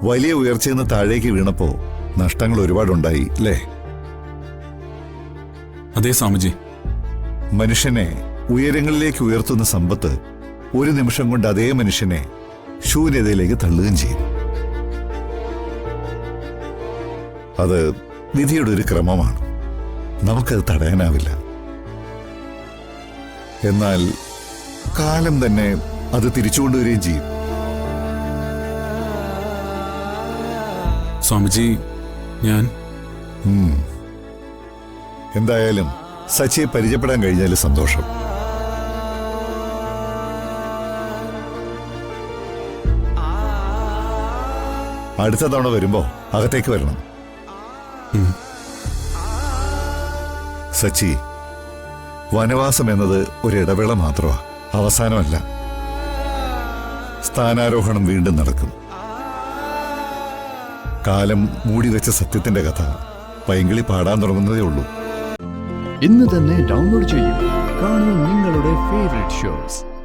വലിയ ഉയർച്ചയിൽ നിന്ന് താഴേക്ക് വീണപ്പോ നഷ്ടങ്ങൾ ഒരുപാടുണ്ടായി അല്ലേ? അതെ സ്വാമിജി. മനുഷ്യനെ ഉയരങ്ങളിലേക്ക് ഉയർത്തുന്ന സമ്പത്ത് ഒരു നിമിഷം കൊണ്ട് അതേ മനുഷ്യനെ ശൂന്യതയിലേക്ക് തള്ളുകയും ചെയ്യും. അത് വിധിയുടെ ഒരു ക്രമമാണ്. നമുക്കത് തടയാനാവില്ല. എന്നാൽ കാലം തന്നെ അത് തിരിച്ചുകൊണ്ടുവരികയും ചെയ്യും. സ്വാമിജി, ഞാൻ എന്തായാലും സച്ചിയെ പരിചയപ്പെടാൻ കഴിഞ്ഞാൽ സന്തോഷം. അടുത്ത തവണ വരുമ്പോ അകത്തേക്ക് വരണം. സച്ചി, വനവാസം എന്നത് ഒരു ഇടവേള മാത്രമാ, അവസാനമല്ല. സ്ഥാനാരോഹണം വീണ്ടും നടക്കും. കാലം മൂടിവെച്ച സത്യത്തിന്റെ കഥ പൈങ്കിളി പാടാൻ തുടങ്ങുന്നതേ ഉള്ളൂ. ഇന്ന് തന്നെ ഡൗൺലോഡ് ചെയ്യൂ. കാണൂ നിങ്ങളുടെ ഫേവറേറ്റ് ഷോസ്.